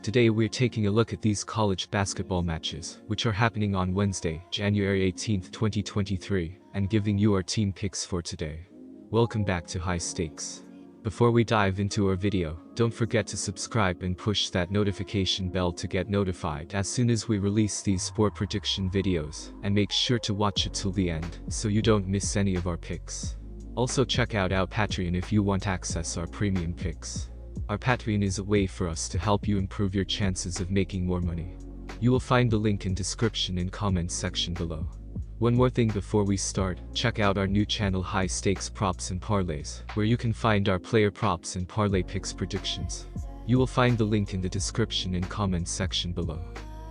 Today we're taking a look at these college basketball matches, which are happening on Wednesday, January 18, 2023, and giving you our team picks for today. Welcome back to High Stakes. Before we dive into our video, don't forget to subscribe and push that notification bell to get notified as soon as we release these sport prediction videos, and make sure to watch it till the end so you don't miss any of our picks. Also check out our Patreon if you want access our premium picks. Our Patreon is a way for us to help you improve your chances of making more money. You will find the link in description and comments section below. One more thing before we start, check out our new channel High Stakes Props and Parlays, where you can find our player props and parlay picks predictions. You will find the link in the description and comments section below.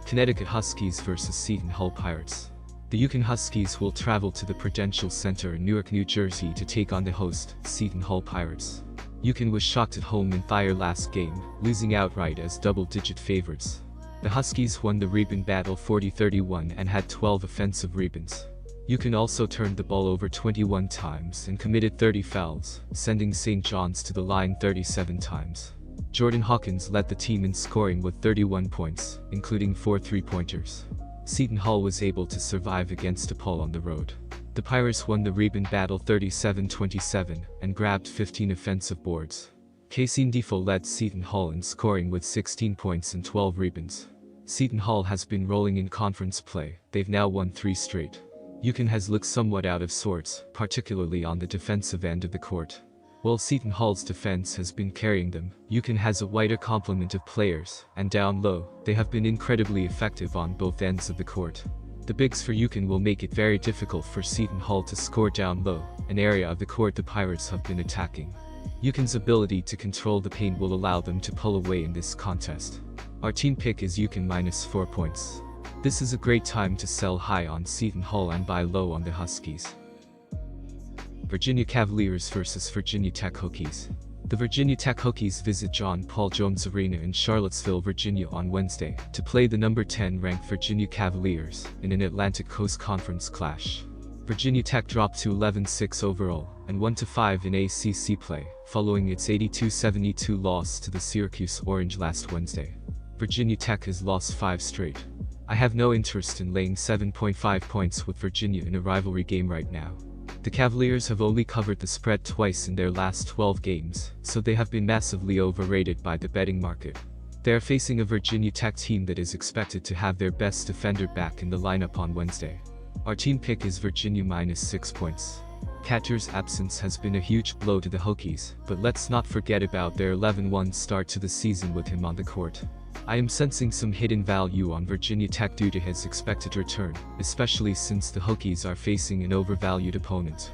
Connecticut Huskies vs Seton Hall Pirates. The Yukon Huskies will travel to the Prudential Center in Newark, New Jersey to take on the host, Seton Hall Pirates. Yukon was shocked at home in their last game, losing outright as double-digit favorites. The Huskies won the rebound battle 40-31 and had 12 offensive rebounds. Yukon also turned the ball over 21 times and committed 30 fouls, sending St. John's to the line 37 times. Jordan Hawkins led the team in scoring with 31 points, including 4 three-pointers. Seton Hall was able to survive against DePaul on the road. The Pirates won the rebound battle 37-27 and grabbed 15 offensive boards. Casey Defoe led Seton Hall in scoring with 16 points and 12 rebounds. Seton Hall has been rolling in conference play. They've now won 3 straight. Yukon has looked somewhat out of sorts, particularly on the defensive end of the court. While Seton Hall's defense has been carrying them, Yukon has a wider complement of players, and down low, they have been incredibly effective on both ends of the court. The bigs for Yukon will make it very difficult for Seton Hall to score down low, an area of the court the Pirates have been attacking. Yukon's ability to control the paint will allow them to pull away in this contest. Our team pick is Yukon -4 points. This is a great time to sell high on Seton Hall and buy low on the Huskies. Virginia Cavaliers vs Virginia Tech Hokies. The Virginia Tech Hokies visit John Paul Jones Arena in Charlottesville, Virginia on Wednesday to play the number 10 ranked Virginia Cavaliers in an Atlantic Coast Conference clash. Virginia Tech dropped to 11-6 overall and 1-5 in ACC play, following its 82-72 loss to the Syracuse Orange last Wednesday. Virginia Tech has lost 5 straight. I have no interest in laying 7.5 points with Virginia in a rivalry game right now. The Cavaliers have only covered the spread twice in their last 12 games, so they have been massively overrated by the betting market. They are facing a Virginia Tech team that is expected to have their best defender back in the lineup on Wednesday. Our team pick is Virginia -6 points. Catcher's absence has been a huge blow to the Hokies, but let's not forget about their 11-1 start to the season with him on the court. I am sensing some hidden value on Virginia Tech due to his expected return, especially since the Hokies are facing an overvalued opponent.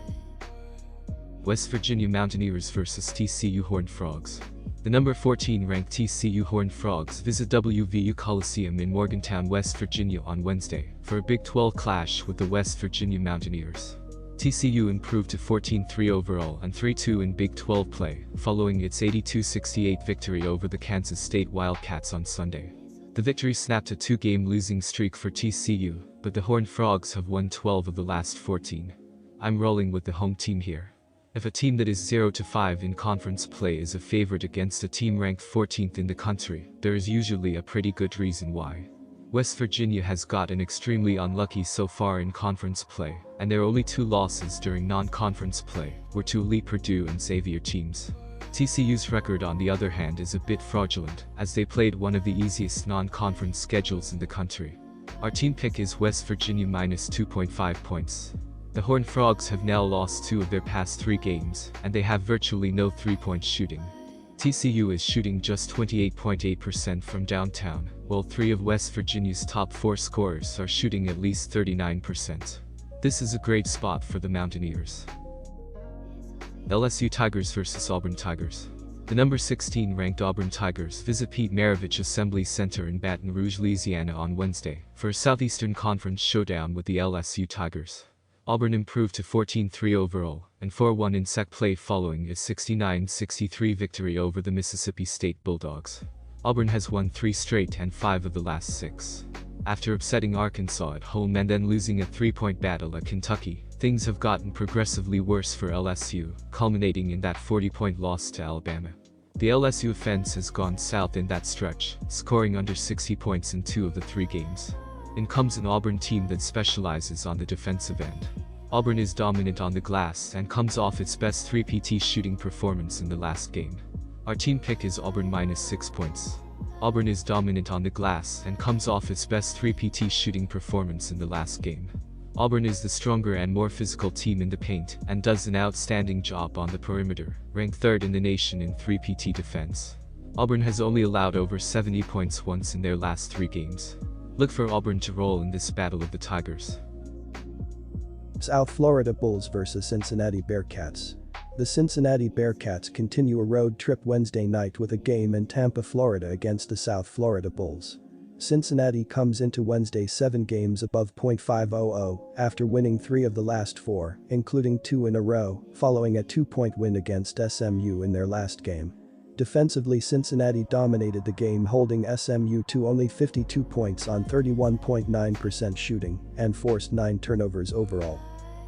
West Virginia Mountaineers vs TCU Horned Frogs. The number 14 ranked TCU Horned Frogs visit WVU Coliseum in Morgantown, West Virginia on Wednesday for a Big 12 clash with the West Virginia Mountaineers. TCU improved to 14-3 overall and 3-2 in Big 12 play, following its 82-68 victory over the Kansas State Wildcats on Sunday. The victory snapped a 2-game losing streak for TCU, but the Horned Frogs have won 12 of the last 14. I'm rolling with the home team here. If a team that is 0-5 in conference play is a favorite against a team ranked 14th in the country, there is usually a pretty good reason why. West Virginia has gotten extremely unlucky so far in conference play, and their only 2 losses during non-conference play were to elite Purdue and Xavier teams. TCU's record on the other hand is a bit fraudulent, as they played one of the easiest non-conference schedules in the country. Our team pick is West Virginia -2.5 points. The Horned Frogs have now lost 2 of their past 3 games, and they have virtually no 3-point shooting. TCU is shooting just 28.8% from downtown, while 3 of West Virginia's top 4 scorers are shooting at least 39%. This is a great spot for the Mountaineers. LSU Tigers vs Auburn Tigers. The number 16 ranked Auburn Tigers visit Pete Maravich Assembly Center in Baton Rouge, Louisiana on Wednesday for a Southeastern Conference showdown with the LSU Tigers. Auburn improved to 14-3 overall and 4-1 in SEC play following a 69-63 victory over the Mississippi State Bulldogs. Auburn has won 3 straight and 5 of the last 6. After upsetting Arkansas at home and then losing a 3-point battle at Kentucky, things have gotten progressively worse for LSU, culminating in that 40-point loss to Alabama. The LSU offense has gone south in that stretch, scoring under 60 points in 2 of the 3 games. In comes an Auburn team that specializes on the defensive end. Auburn is dominant on the glass and comes off its best 3PT shooting performance in the last game. Our team pick is Auburn -6 points. Auburn is dominant on the glass and comes off its best 3PT shooting performance in the last game. Auburn is the stronger and more physical team in the paint and does an outstanding job on the perimeter, ranked 3rd in the nation in 3PT defense. Auburn has only allowed over 70 points once in their last 3 games. Look for Auburn to roll in this battle of the Tigers. South Florida Bulls vs Cincinnati Bearcats. The Cincinnati Bearcats continue a road trip Wednesday night with a game in Tampa, Florida against the South Florida Bulls. Cincinnati comes into Wednesday 7 games above .500 after winning 3 of the last 4, including 2 in a row, following a 2-point win against SMU in their last game. Defensively, Cincinnati dominated the game, holding SMU to only 52 points on 31.9% shooting and forced 9 turnovers overall.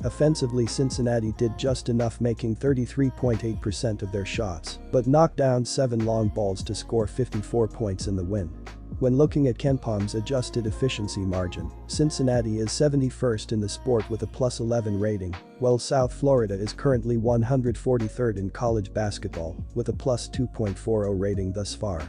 Offensively, Cincinnati did just enough, making 33.8% of their shots, but knocked down 7 long balls to score 54 points in the win. When looking at KenPom's adjusted efficiency margin, Cincinnati is 71st in the sport with a +11 rating, while South Florida is currently 143rd in college basketball with a +2.40 rating thus far.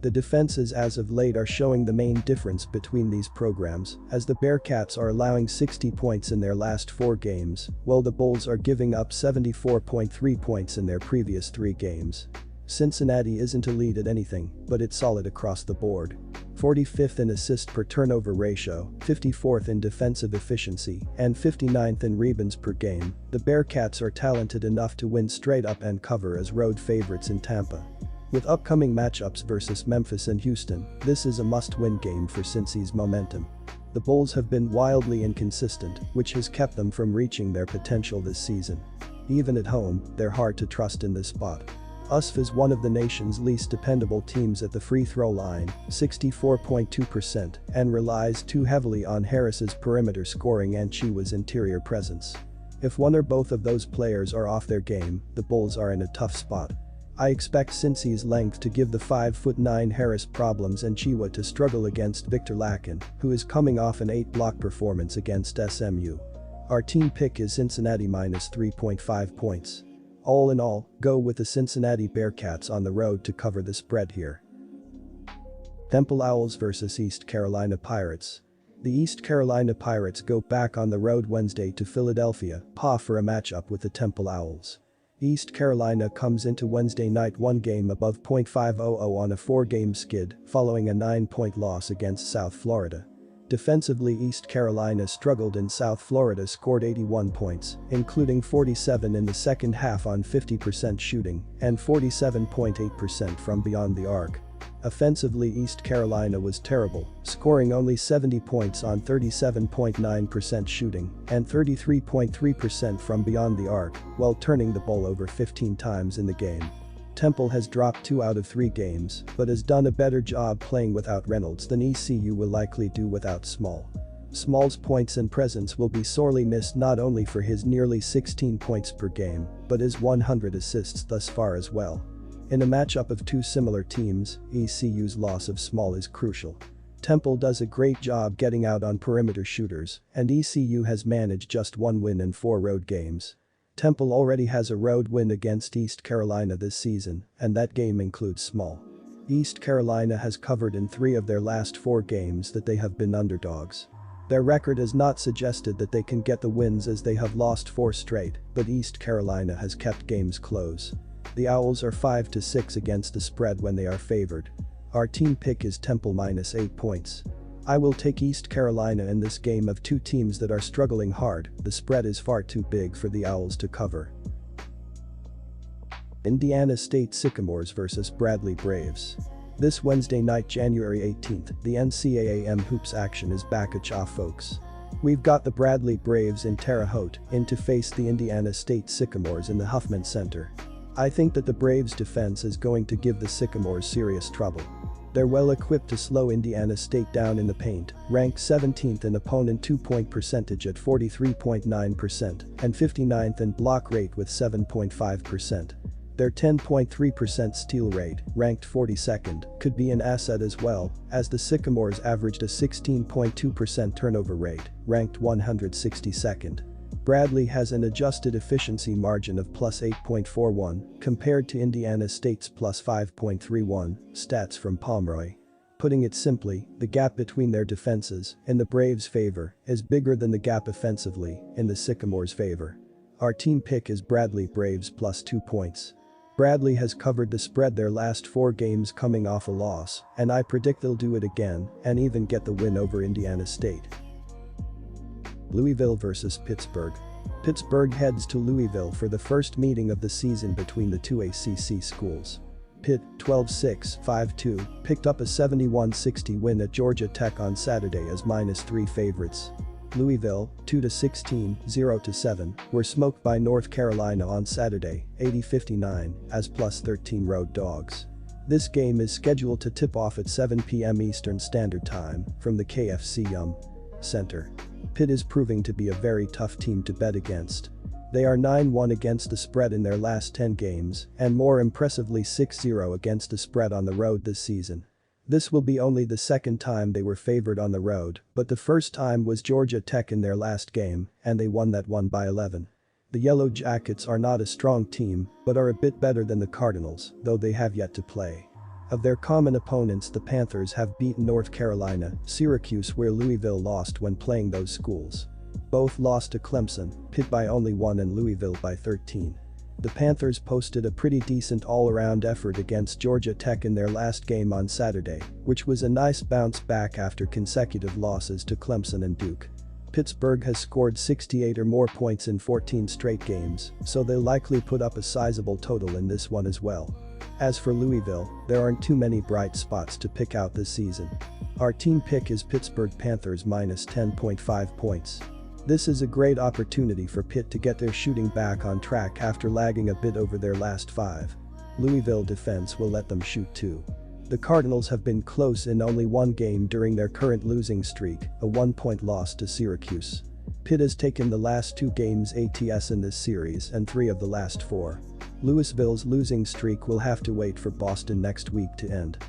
The defenses as of late are showing the main difference between these programs, as the Bearcats are allowing 60 points in their last 4 games, while the Bulls are giving up 74.3 points in their previous 3 games. Cincinnati isn't elite at anything, but it's solid across the board. 45th in assist per turnover ratio, 54th in defensive efficiency, and 59th in rebounds per game. The Bearcats are talented enough to win straight up and cover as road favorites in Tampa. With upcoming matchups versus Memphis and Houston, this is a must-win game for Cincy's momentum. The Bulls have been wildly inconsistent, which has kept them from reaching their potential this season. Even at home, they're hard to trust in this spot. USF is one of the nation's least dependable teams at the free throw line, 64.2%, and relies too heavily on Harris's perimeter scoring and Chiwa's interior presence. If one or both of those players are off their game, the Bulls are in a tough spot. I expect Cincy's length to give the 5'9" Harris problems and Chiwa to struggle against Victor Lakin, who is coming off an 8-block performance against SMU. Our team pick is Cincinnati -3.5 points. All in all, go with the Cincinnati Bearcats on the road to cover the spread here. Temple Owls vs East Carolina Pirates. The East Carolina Pirates go back on the road Wednesday to Philadelphia, PA, for a matchup with the Temple Owls. East Carolina comes into Wednesday night 1 game above .500 on a 4-game skid, following a 9-point loss against South Florida. Defensively, East Carolina struggled and South Florida scored 81 points, including 47 in the second half on 50% shooting and 47.8% from beyond the arc. Offensively, East Carolina was terrible, scoring only 70 points on 37.9% shooting and 33.3% from beyond the arc, while turning the ball over 15 times in the game. Temple has dropped 2 out of 3 games, but has done a better job playing without Reynolds than ECU will likely do without Small. Small's points and presence will be sorely missed, not only for his nearly 16 points per game, but his 100 assists thus far as well. In a matchup of 2 similar teams, ECU's loss of Small is crucial. Temple does a great job getting out on perimeter shooters, and ECU has managed just 1 win in 4 road games. Temple already has a road win against East Carolina this season, and that game includes Small. East Carolina has covered in 3 of their last 4 games that they have been underdogs. Their record has not suggested that they can get the wins, as they have lost 4 straight, but East Carolina has kept games close. The Owls are 5-6 against the spread when they are favored. Our team pick is Temple -8 points. I will take East Carolina in this game of 2 teams that are struggling hard. The spread is far too big for the Owls to cover. Indiana State Sycamores vs Bradley Braves. This Wednesday night, January 18th, the NCAA hoops action is back at CHA, folks. We've got the Bradley Braves in Terre Haute in to face the Indiana State Sycamores in the Huffman Center. I think that the Braves' defense is going to give the Sycamores serious trouble. They're well equipped to slow Indiana State down in the paint, ranked 17th in opponent 2-point percentage at 43.9% and 59th in block rate with 7.5%. Their 10.3% steal rate, ranked 42nd, could be an asset as well, as the Sycamores averaged a 16.2% turnover rate, ranked 162nd. Bradley has an adjusted efficiency margin of plus 8.41 compared to Indiana State's plus 5.31, stats from Pomeroy. Putting it simply, the gap between their defenses, in the Braves' favor, is bigger than the gap offensively, in the Sycamores' favor. Our team pick is Bradley Braves plus 2 points. Bradley has covered the spread their last 4 games coming off a loss, and I predict they'll do it again and even get the win over Indiana State. Louisville vs Pittsburgh. Pittsburgh heads to Louisville for the first meeting of the season between the two ACC schools. Pitt, 12-6, 5-2, picked up a 71-60 win at Georgia Tech on Saturday as -3 favorites. Louisville, 2-16, 0-7, were smoked by North Carolina on Saturday, 80-59, as +13 road dogs. This game is scheduled to tip off at 7 p.m. Eastern Standard Time from the KFC Center. Pitt is proving to be a very tough team to bet against. They are 9-1 against the spread in their last 10 games and more impressively 6-0 against the spread on the road this season. This will be only the second time they were favored on the road, but the first time was Georgia Tech in their last game, and they won that one by 11. The Yellow Jackets are not a strong team, but are a bit better than the Cardinals, though they have yet to play. Of their common opponents, the Panthers have beaten North Carolina, Syracuse, where Louisville lost when playing those schools. Both lost to Clemson, Pitt by only 1 and Louisville by 13. The Panthers posted a pretty decent all-around effort against Georgia Tech in their last game on Saturday, which was a nice bounce back after consecutive losses to Clemson and Duke. Pittsburgh has scored 68 or more points in 14 straight games, so they'll likely put up a sizable total in this one as well. As for Louisville, there aren't too many bright spots to pick out this season. Our team pick is Pittsburgh Panthers minus 10.5 points. This is a great opportunity for Pitt to get their shooting back on track after lagging a bit over their last 5. Louisville defense will let them shoot too. The Cardinals have been close in only one game during their current losing streak, a 1-point loss to Syracuse. Pitt has taken the last 2 games ATS in this series and 3 of the last 4. Louisville's losing streak will have to wait for Boston next week to end.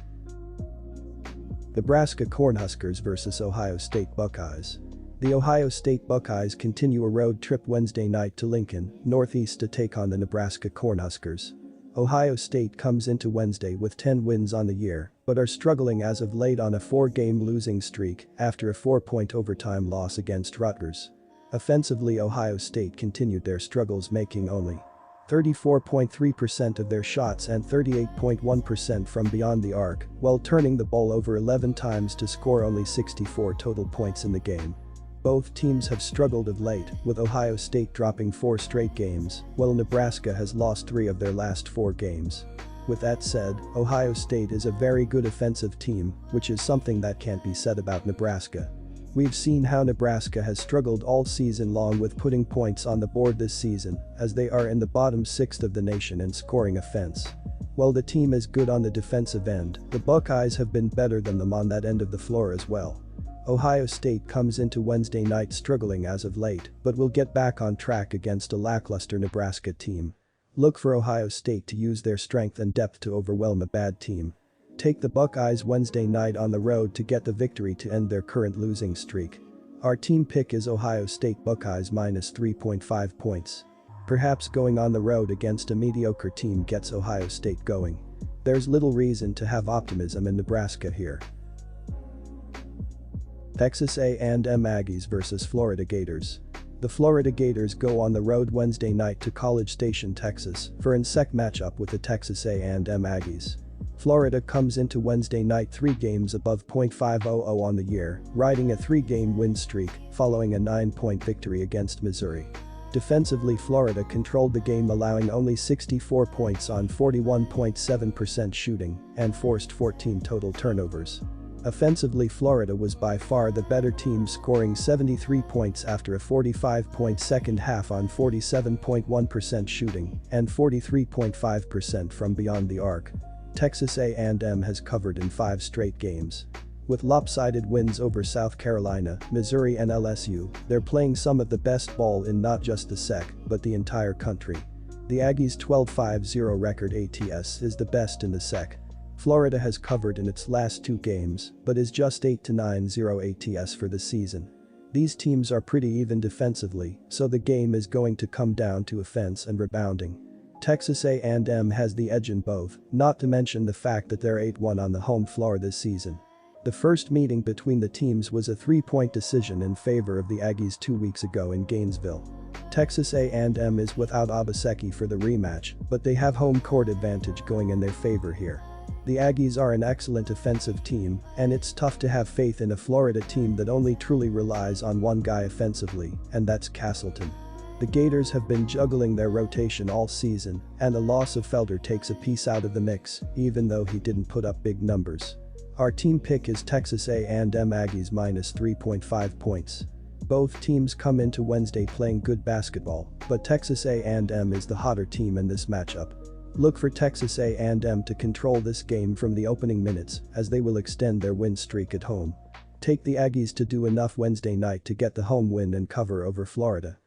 Nebraska Cornhuskers vs Ohio State Buckeyes. The Ohio State Buckeyes continue a road trip Wednesday night to Lincoln, Northeast to take on the Nebraska Cornhuskers. Ohio State comes into Wednesday with 10 wins on the year, but are struggling as of late on a 4-game losing streak after a 4-point overtime loss against Rutgers. Offensively, Ohio State continued their struggles, making only 34.3% of their shots and 38.1% from beyond the arc, while turning the ball over 11 times to score only 64 total points in the game. Both teams have struggled of late, with Ohio State dropping 4 straight games, while Nebraska has lost 3 of their last 4 games. With that said, Ohio State is a very good offensive team, which is something that can't be said about Nebraska. We've seen how Nebraska has struggled all season long with putting points on the board this season, as they are in the bottom 6th of the nation in scoring offense. While the team is good on the defensive end, the Buckeyes have been better than them on that end of the floor as well. Ohio State comes into Wednesday night struggling as of late, but will get back on track against a lackluster Nebraska team. Look for Ohio State to use their strength and depth to overwhelm a bad team. Take the Buckeyes Wednesday night on the road to get the victory to end their current losing streak. Our team pick is Ohio State Buckeyes minus 3.5 points. Perhaps going on the road against a mediocre team gets Ohio State going. There's little reason to have optimism in Nebraska here. Texas A&M Aggies vs Florida Gators. The Florida Gators go on the road Wednesday night to College Station, Texas for an NCAA matchup with the Texas A&M Aggies. Florida comes into Wednesday night 3 games above .500 on the year, riding a 3-game win streak following a 9-point victory against Missouri. Defensively, Florida controlled the game, allowing only 64 points on 41.7% shooting and forced 14 total turnovers. Offensively, Florida was by far the better team, scoring 73 points after a 45-point second half on 47.1% shooting and 43.5% from beyond the arc. Texas A&M has covered in 5 straight games. With lopsided wins over South Carolina, Missouri and LSU, they're playing some of the best ball in not just the SEC, but the entire country. The Aggies' 12-5-0 record ATS is the best in the SEC. Florida has covered in its last 2 games, but is just 8-9-0 ATS for the season. These teams are pretty even defensively, so the game is going to come down to offense and rebounding. Texas A&M has the edge in both, not to mention the fact that they're 8-1 on the home floor this season. The first meeting between the teams was a 3-point decision in favor of the Aggies 2 weeks ago in Gainesville. Texas A&M is without Obaseki for the rematch, but they have home court advantage going in their favor here. The Aggies are an excellent offensive team, and it's tough to have faith in a Florida team that only truly relies on one guy offensively, and that's Castleton. The Gators have been juggling their rotation all season, and the loss of Felder takes a piece out of the mix, even though he didn't put up big numbers. Our team pick is Texas A&M Aggies minus 3.5 points. Both teams come into Wednesday playing good basketball, but Texas A&M is the hotter team in this matchup. Look for Texas A&M to control this game from the opening minutes, as they will extend their win streak at home. Take the Aggies to do enough Wednesday night to get the home win and cover over Florida.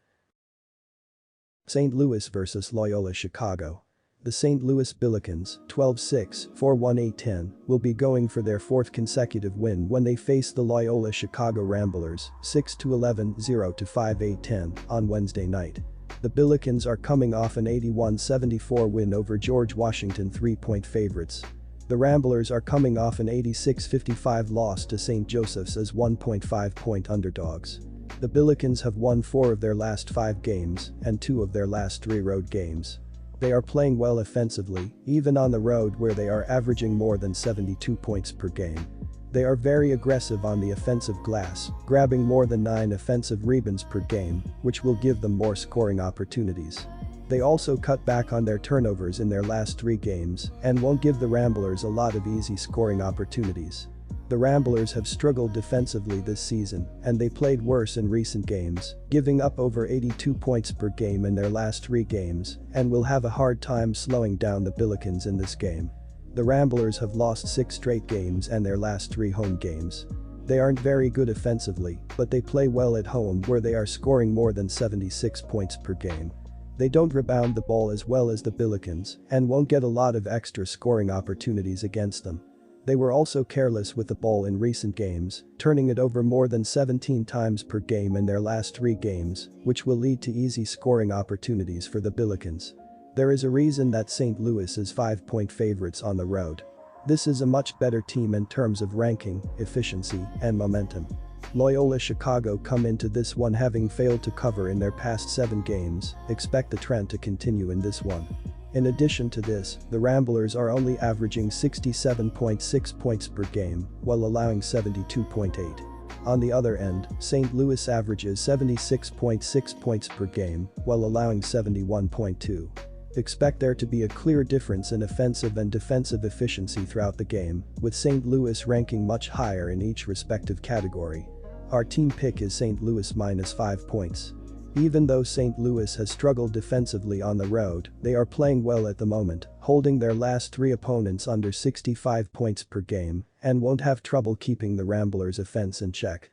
St. Louis vs. Loyola Chicago. The St. Louis Billikens, 12-6, 4-1-8-10, will be going for their 4th consecutive win when they face the Loyola Chicago Ramblers, 6-11, 0-5-8-10, on Wednesday night. The Billikens are coming off an 81-74 win over George Washington 3-point favorites. The Ramblers are coming off an 86-55 loss to St. Joseph's as 1.5-point underdogs. The Billikens have won 4 of their last 5 games and 2 of their last 3 road games. They are playing well offensively, even on the road where they are averaging more than 72 points per game. They are very aggressive on the offensive glass, grabbing more than 9 offensive rebounds per game, which will give them more scoring opportunities. They also cut back on their turnovers in their last 3 games and won't give the Ramblers a lot of easy scoring opportunities. The Ramblers have struggled defensively this season, and they played worse in recent games, giving up over 82 points per game in their last 3 games, and will have a hard time slowing down the Billikens in this game. The Ramblers have lost 6 straight games and their last 3 home games. They aren't very good offensively, but they play well at home where they are scoring more than 76 points per game. They don't rebound the ball as well as the Billikens and won't get a lot of extra scoring opportunities against them. They were also careless with the ball in recent games, turning it over more than 17 times per game in their last 3 games, which will lead to easy scoring opportunities for the Billikens. There is a reason that St. Louis is 5-point favorites on the road. This is a much better team in terms of ranking, efficiency, and momentum. Loyola Chicago come into this one having failed to cover in their past 7 games, expect the trend to continue in this one. In addition to this, the Ramblers are only averaging 67.6 points per game, while allowing 72.8. On the other end, St. Louis averages 76.6 points per game, while allowing 71.2. Expect there to be a clear difference in offensive and defensive efficiency throughout the game, with St. Louis ranking much higher in each respective category. Our team pick is St. Louis minus 5 points. Even though St. Louis has struggled defensively on the road, they are playing well at the moment, holding their last 3 opponents under 65 points per game, and won't have trouble keeping the Ramblers' offense in check.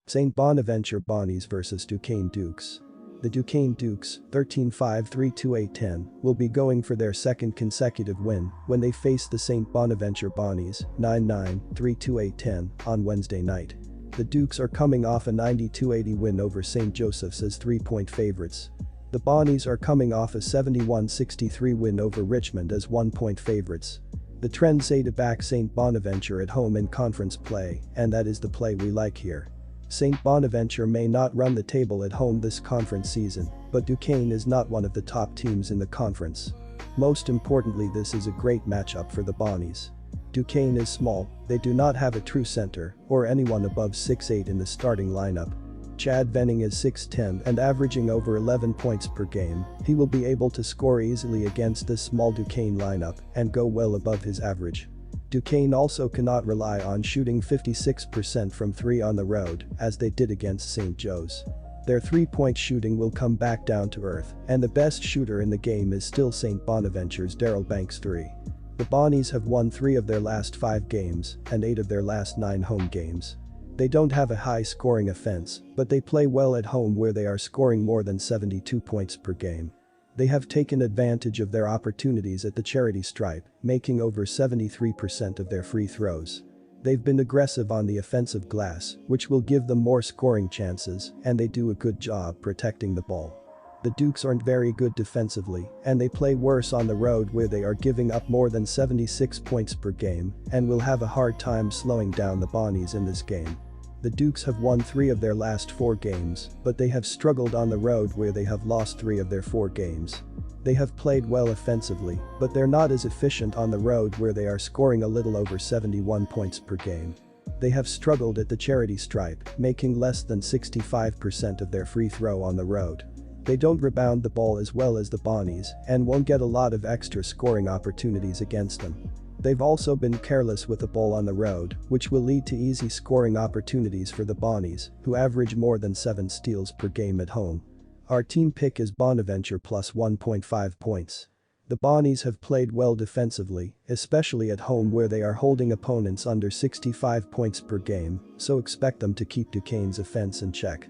St. Bonaventure Bonnies vs. Duquesne Dukes. The Duquesne Dukes, 13-5 3-2-8-10, will be going for their 2nd consecutive win when they face the St. Bonaventure Bonnies, 9-9 3-2-8-10, on Wednesday night. The Dukes are coming off a 92-80 win over St. Joseph's as 3-point favorites. The Bonnies are coming off a 71-63 win over Richmond as 1-point favorites. The trends say to back St. Bonaventure at home in conference play, and that is the play we like here. St. Bonaventure may not run the table at home this conference season, but Duquesne is not one of the top teams in the conference. Most importantly, this is a great matchup for the Bonnies. Duquesne is small, they do not have a true center or anyone above 6'8" in the starting lineup. Chad Venning is 6'10" and averaging over 11 points per game. He will be able to score easily against this small Duquesne lineup and go well above his average. Duquesne also cannot rely on shooting 56% from 3 on the road, as they did against St. Joe's. Their 3-point shooting will come back down to earth, and the best shooter in the game is still St. Bonaventure's Darrell Banks III. The Bonnies have won 3 of their last 5 games and 8 of their last 9 home games. They don't have a high-scoring offense, but they play well at home where they are scoring more than 72 points per game. They have taken advantage of their opportunities at the charity stripe, making over 73% of their free throws. They've been aggressive on the offensive glass, which will give them more scoring chances, and they do a good job protecting the ball. The Dukes aren't very good defensively, and they play worse on the road where they are giving up more than 76 points per game and will have a hard time slowing down the Bonnies in this game. The Dukes have won 3 of their last 4 games, but they have struggled on the road where they have lost 3 of their 4 games. They have played well offensively, but they're not as efficient on the road where they are scoring a little over 71 points per game. They have struggled at the charity stripe, making less than 65% of their free throw on the road. They don't rebound the ball as well as the Bonnies and won't get a lot of extra scoring opportunities against them. They've also been careless with the ball on the road, which will lead to easy scoring opportunities for the Bonnies, who average more than 7 steals per game at home. Our team pick is Bonaventure plus 1.5 points. The Bonnies have played well defensively, especially at home where they are holding opponents under 65 points per game, so expect them to keep Duquesne's offense in check.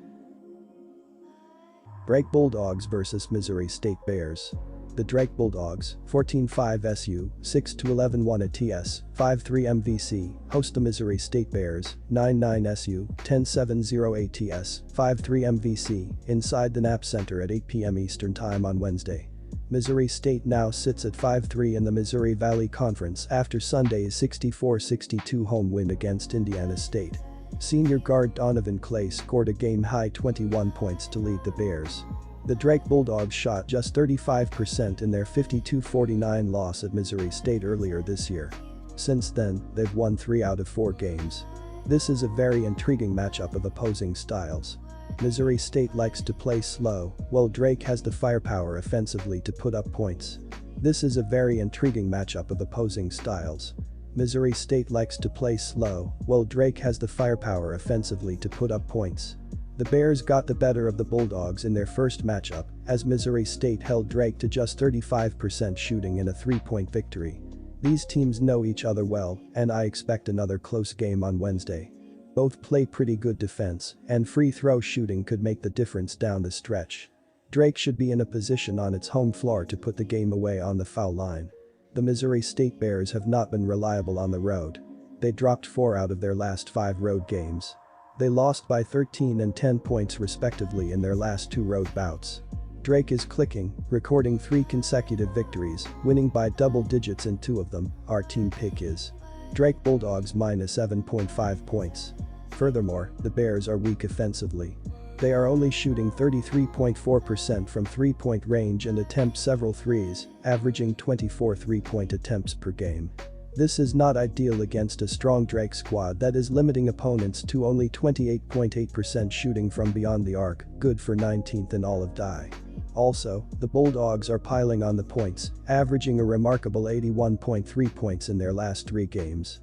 Drake Bulldogs vs Missouri State Bears. The Drake Bulldogs, 14-5 SU, 6-11-1 ATS, 5-3 MVC, host the Missouri State Bears, 9-9 SU, 10-7-0 ATS, 5-3 MVC, inside the Knapp Center at 8 p.m. Eastern Time on Wednesday. Missouri State now sits at 5-3 in the Missouri Valley Conference after Sunday's 64-62 home win against Indiana State. Senior guard Donovan Clay scored a game-high 21 points to lead the Bears. The Drake Bulldogs shot just 35% in their 52-49 loss at Missouri State earlier this year. Since then, they've won 3 out of 4 games. This is a very intriguing matchup of opposing styles. Missouri State likes to play slow, while Drake has the firepower offensively to put up points. This is a very intriguing matchup of opposing styles. Missouri State likes to play slow, while Drake has the firepower offensively to put up points. The Bears got the better of the Bulldogs in their first matchup, as Missouri State held Drake to just 35% shooting in a 3-point victory. These teams know each other well, and I expect another close game on Wednesday. Both play pretty good defense, and free throw shooting could make the difference down the stretch. Drake should be in a position on its home floor to put the game away on the foul line. The Missouri State Bears have not been reliable on the road. They dropped 4 out of their last 5 road games. They lost by 13 and 10 points respectively in their last 2 road bouts. Drake is clicking, recording 3 consecutive victories, winning by double digits in 2 of them. Our team pick is Drake Bulldogs minus 7.5 points. Furthermore, the Bears are weak offensively. They are only shooting 33.4% from 3-point range and attempt several threes, averaging 24 3-point attempts per game. This is not ideal against a strong Drake squad that is limiting opponents to only 28.8% shooting from beyond the arc, good for 19th in all of DI. Also, the Bulldogs are piling on the points, averaging a remarkable 81.3 points in their last 3 games.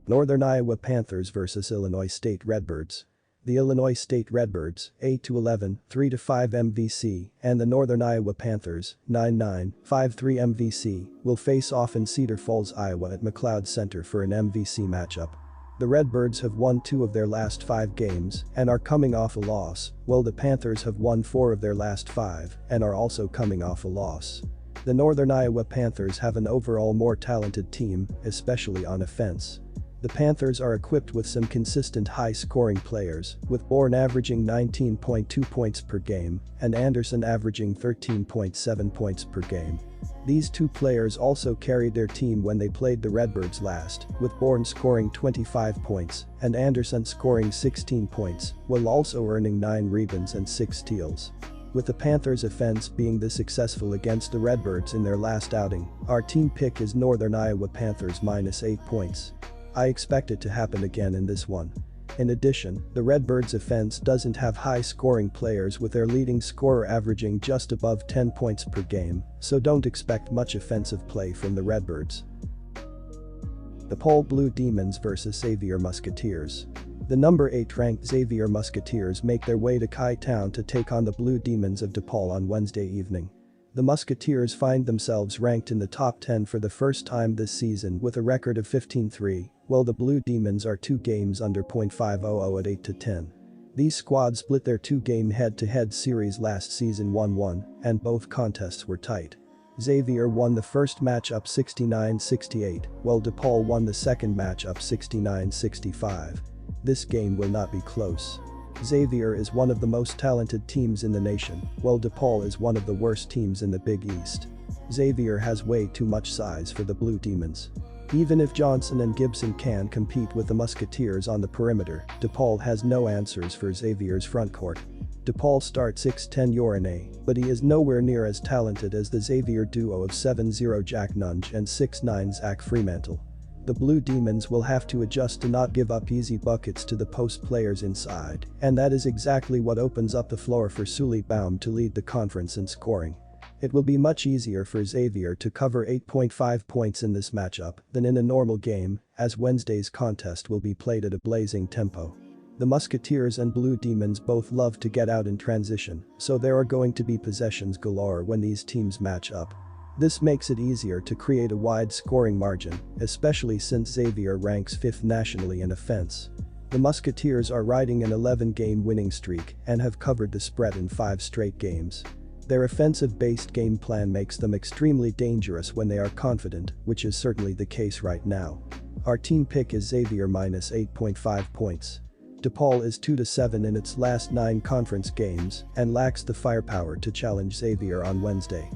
Northern Iowa Panthers vs Illinois State Redbirds. The Illinois State Redbirds, 8-11, 3-5 MVC, and the Northern Iowa Panthers, 9-9, 5-3 MVC, will face off in Cedar Falls, Iowa at McLeod Center for an MVC matchup. The Redbirds have won 2 of their last 5 games and are coming off a loss, while the Panthers have won 4 of their last 5 and are also coming off a loss. The Northern Iowa Panthers have an overall more talented team, especially on offense. The Panthers are equipped with some consistent high-scoring players, with Bourne averaging 19.2 points per game and Anderson averaging 13.7 points per game. These 2 players also carried their team when they played the Redbirds last, with Bourne scoring 25 points and Anderson scoring 16 points, while also earning 9 rebounds and 6 steals. With the Panthers' offense being this successful against the Redbirds in their last outing, our team pick is Northern Iowa Panthers minus 8 points. I expect it to happen again in this one. In addition, the Redbirds' offense doesn't have high-scoring players, with their leading scorer averaging just above 10 points per game, so don't expect much offensive play from the Redbirds. The Paul Blue Demons vs Xavier Musketeers. The number 8 ranked Xavier Musketeers make their way to Chi-Town to take on the Blue Demons of DePaul on Wednesday evening. The Musketeers find themselves ranked in the top 10 for the first time this season with a record of 15-3, while the Blue Demons are 2 games under .500 at 8-10. These squads split their two-game head-to-head series last season 1-1, and both contests were tight. Xavier won the first matchup 69-68, while DePaul won the second matchup 69-65. This game will not be close. Xavier is one of the most talented teams in the nation, while DePaul is one of the worst teams in the Big East. Xavier has way too much size for the Blue Demons. Even if Johnson and Gibson can compete with the Musketeers on the perimeter, DePaul has no answers for Xavier's frontcourt. DePaul starts 6'10" Yorane, but he is nowhere near as talented as the Xavier duo of 7'0" Jack Nunge and 6'9" Zach Fremantle. The Blue Demons will have to adjust to not give up easy buckets to the post players inside, and that is exactly what opens up the floor for Sully Baum to lead the conference in scoring. It will be much easier for Xavier to cover 8.5 points in this matchup than in a normal game, as Wednesday's contest will be played at a blazing tempo. The Musketeers and Blue Demons both love to get out in transition, so there are going to be possessions galore when these teams match up. This makes it easier to create a wide scoring margin, especially since Xavier ranks 5th nationally in offense. The Musketeers are riding an 11-game winning streak and have covered the spread in 5 straight games. Their offensive-based game plan makes them extremely dangerous when they are confident, which is certainly the case right now. Our team pick is Xavier minus 8.5 points. DePaul is 2-7 in its last 9 conference games and lacks the firepower to challenge Xavier on Wednesday.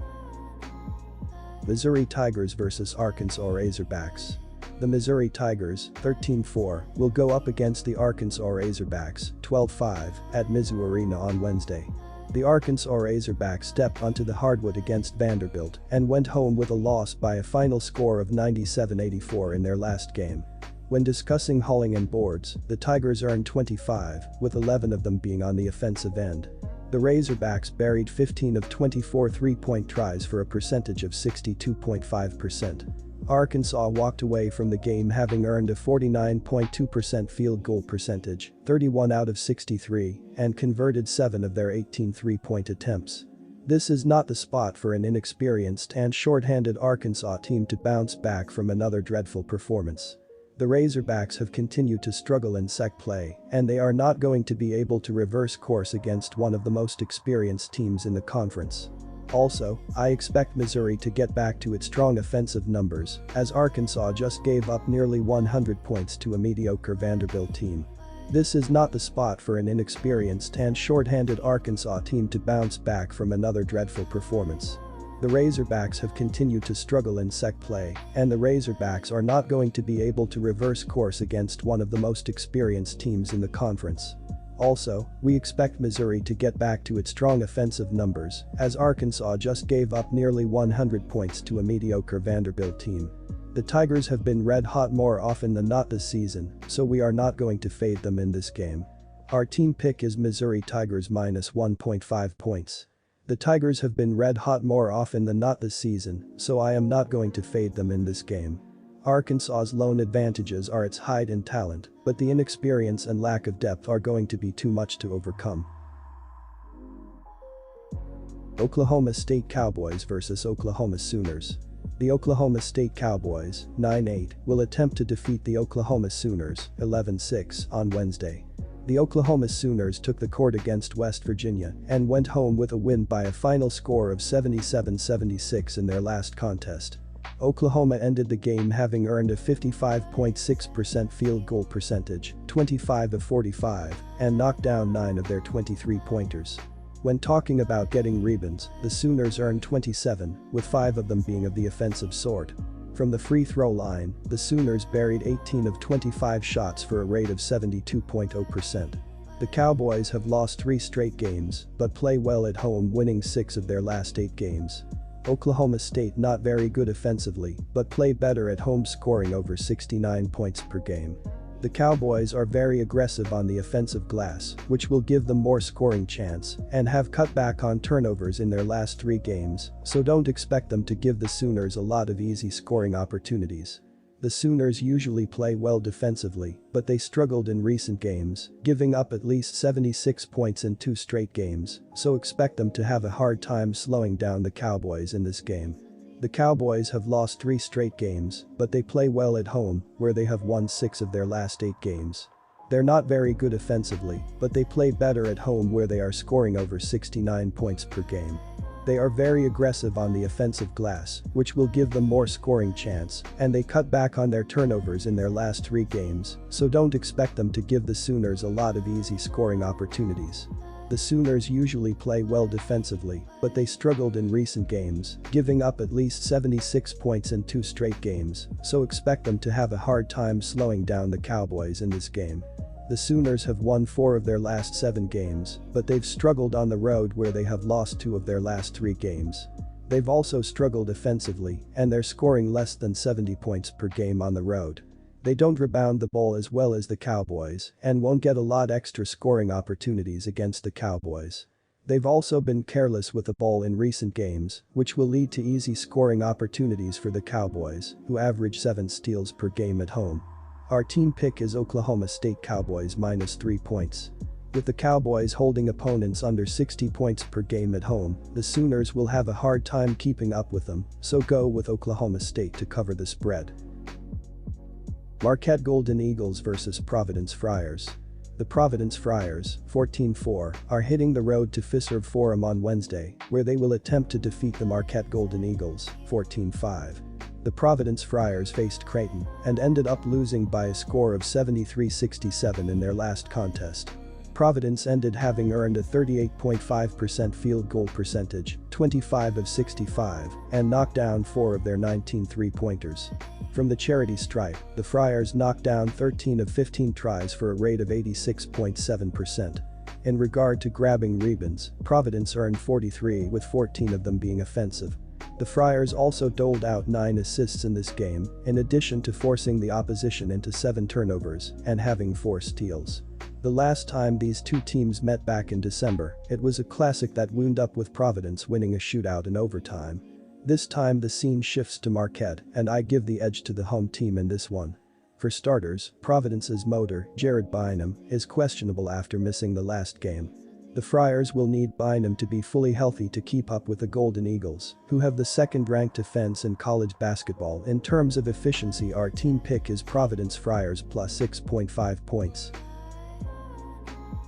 Missouri Tigers vs Arkansas Razorbacks. The Missouri Tigers, 13-4, will go up against the Arkansas Razorbacks, 12-5, at Mizzou Arena on Wednesday. The Arkansas Razorbacks stepped onto the hardwood against Vanderbilt and went home with a loss by a final score of 97-84 in their last game. When discussing hauling and boards, the Tigers earned 25, with 11 of them being on the offensive end. The Razorbacks buried 15 of 24 three-point tries for a percentage of 62.5%. Arkansas walked away from the game having earned a 49.2% field goal percentage, 31 out of 63, and converted 7 of their 18 three-point attempts. This is not the spot for an inexperienced and short-handed Arkansas team to bounce back from another dreadful performance. The Razorbacks have continued to struggle in SEC play, and they are not going to be able to reverse course against one of the most experienced teams in the conference. Also, I expect Missouri to get back to its strong offensive numbers, as Arkansas just gave up nearly 100 points to a mediocre Vanderbilt team. This is not the spot for an inexperienced and short-handed Arkansas team to bounce back from another dreadful performance. The Razorbacks have continued to struggle in SEC play, and the Razorbacks are not going to be able to reverse course against one of the most experienced teams in the conference. Also, we expect Missouri to get back to its strong offensive numbers, as Arkansas just gave up nearly 100 points to a mediocre Vanderbilt team. The Tigers have been red hot more often than not this season, so we are not going to fade them in this game. Our team pick is Missouri Tigers minus 1.5 points. The Tigers have been red hot more often than not this season, so I am not going to fade them in this game. Arkansas's lone advantages are its height and talent, but the inexperience and lack of depth are going to be too much to overcome. Oklahoma State Cowboys vs Oklahoma Sooners. The Oklahoma State Cowboys, 9-8, will attempt to defeat the Oklahoma Sooners, 11-6, on Wednesday. The Oklahoma Sooners took the court against West Virginia and went home with a win by a final score of 77-76 in their last contest. Oklahoma ended the game having earned a 55.6% field goal percentage, 25 of 45, and knocked down 9 of their 23 pointers. When talking about getting rebounds, the Sooners earned 27, with 5 of them being of the offensive sort. From the free throw line, the Sooners buried 18 of 25 shots for a rate of 72.0%. The Cowboys have lost 3 straight games, but play well at home, winning 6 of their last 8 games. Oklahoma State not very good offensively, but play better at home, scoring over 69 points per game. The Cowboys are very aggressive on the offensive glass, which will give them more scoring chance, and have cut back on turnovers in their last 3 games, so don't expect them to give the Sooners a lot of easy scoring opportunities. The Sooners usually play well defensively, but they struggled in recent games, giving up at least 76 points in 2 straight games, so expect them to have a hard time slowing down the Cowboys in this game. The Cowboys have lost 3 straight games, but they play well at home, where they have won 6 of their last 8 games. They're not very good offensively, but they play better at home where they are scoring over 69 points per game. They are very aggressive on the offensive glass, which will give them more scoring chance, and they cut back on their turnovers in their last 3 games, so don't expect them to give the Sooners a lot of easy scoring opportunities. The Sooners usually play well defensively, but they struggled in recent games, giving up at least 76 points in 2 straight games, so expect them to have a hard time slowing down the Cowboys in this game. The Sooners have won 4 of their last 7 games, but they've struggled on the road where they have lost 2 of their last 3 games. They've also struggled offensively, and they're scoring less than 70 points per game on the road. They don't rebound the ball as well as the Cowboys and won't get a lot extra scoring opportunities against the Cowboys. They've also been careless with the ball in recent games, which will lead to easy scoring opportunities for the Cowboys, who average 7 steals per game at home. Our team pick is Oklahoma State Cowboys -3 points. With the Cowboys holding opponents under 60 points per game at home, the Sooners will have a hard time keeping up with them, so go with Oklahoma State to cover the spread. Marquette Golden Eagles vs Providence Friars. The Providence Friars, 14-4, are hitting the road to Fiserv Forum on Wednesday, where they will attempt to defeat the Marquette Golden Eagles, 14-5. The Providence Friars faced Creighton and ended up losing by a score of 73-67 in their last contest. Providence ended having earned a 38.5% field goal percentage, 25 of 65, and knocked down 4 of their 19 three-pointers. From the charity stripe, the Friars knocked down 13 of 15 tries for a rate of 86.7%. In regard to grabbing rebounds, Providence earned 43 with 14 of them being offensive. The Friars also doled out 9 assists in this game, in addition to forcing the opposition into 7 turnovers and having 4 steals. The last time these 2 teams met back in December, it was a classic that wound up with Providence winning a shootout in overtime. This time the scene shifts to Marquette, and I give the edge to the home team in this one. For starters, Providence's motor, Jared Bynum, is questionable after missing the last game. The Friars will need Bynum to be fully healthy to keep up with the Golden Eagles, who have the second-ranked defense in college basketball. In terms of efficiency, our team pick is Providence Friars +6.5 points.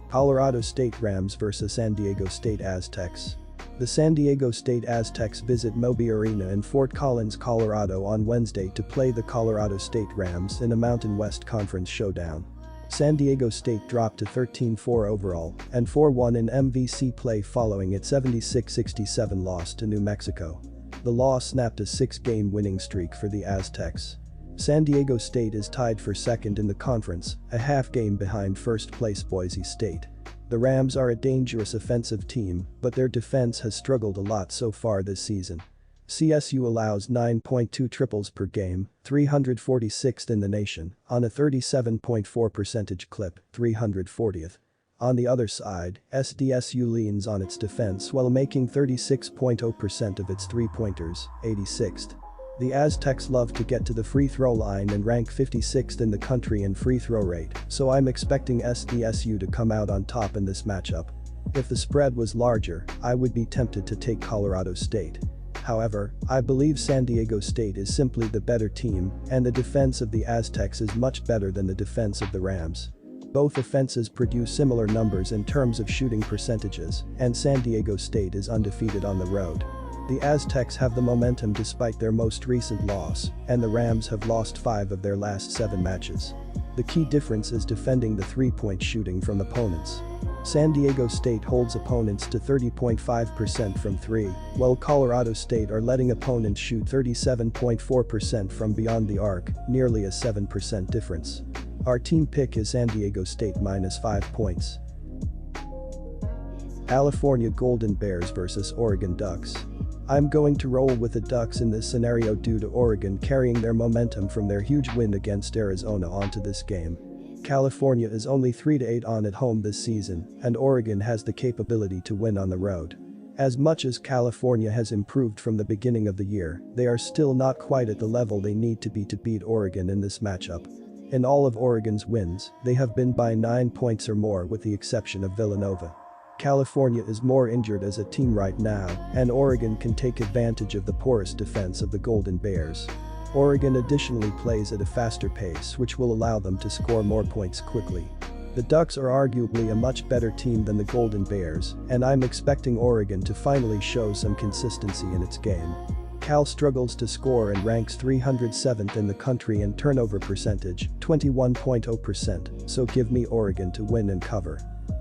Colorado State Rams vs San Diego State Aztecs. The San Diego State Aztecs visit Moby Arena in Fort Collins, Colorado on Wednesday to play the Colorado State Rams in a Mountain West Conference showdown. San Diego State dropped to 13-4 overall and 4-1 in MVC play following its 76-67 loss to New Mexico. The loss snapped a 6-game winning streak for the Aztecs. San Diego State is tied for second in the conference, a half game behind first-place Boise State. The Rams are a dangerous offensive team, but their defense has struggled a lot so far this season. CSU allows 9.2 triples per game, 346th in the nation, on a 37.4% clip, 340th. On the other side, SDSU leans on its defense while making 36.0% of its three-pointers, 86th. The Aztecs love to get to the free throw line and rank 56th in the country in free throw rate, so I'm expecting SDSU to come out on top in this matchup. If the spread was larger, I would be tempted to take Colorado State. However, I believe San Diego State is simply the better team, and the defense of the Aztecs is much better than the defense of the Rams. Both offenses produce similar numbers in terms of shooting percentages, and San Diego State is undefeated on the road. The Aztecs have the momentum despite their most recent loss, and the Rams have lost 5 of their last 7 matches. The key difference is defending the three-point shooting from opponents. San Diego State holds opponents to 30.5% from 3, while Colorado State are letting opponents shoot 37.4% from beyond the arc, nearly a 7% difference. Our team pick is San Diego State -5 points. California Golden Bears vs Oregon Ducks. I'm going to roll with the Ducks in this scenario due to Oregon carrying their momentum from their huge win against Arizona onto this game. California is only 3-8 on at home this season, and Oregon has the capability to win on the road. As much as California has improved from the beginning of the year, they are still not quite at the level they need to beat Oregon in this matchup. In all of Oregon's wins, they have been by 9 points or more with the exception of Villanova. California is more injured as a team right now, and Oregon can take advantage of the porous defense of the Golden Bears. Oregon additionally plays at a faster pace, which will allow them to score more points quickly. The Ducks are arguably a much better team than the Golden Bears, and I'm expecting Oregon to finally show some consistency in its game. Cal struggles to score and ranks 307th in the country in turnover percentage, 21.0%, so give me Oregon to win and cover.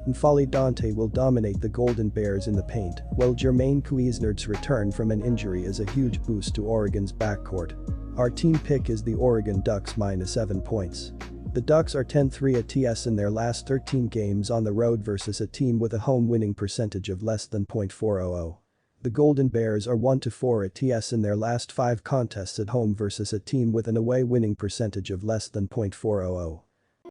N'Faly Dante will dominate the Golden Bears in the paint, while Jermaine Kuisner's return from an injury is a huge boost to Oregon's backcourt. Our team pick is the Oregon Ducks -7 points. The Ducks are 10-3 ATS in their last 13 games on the road versus a team with a home winning percentage of less than .400. The Golden Bears are 1-4 ATS in their last 5 contests at home versus a team with an away winning percentage of less than .400.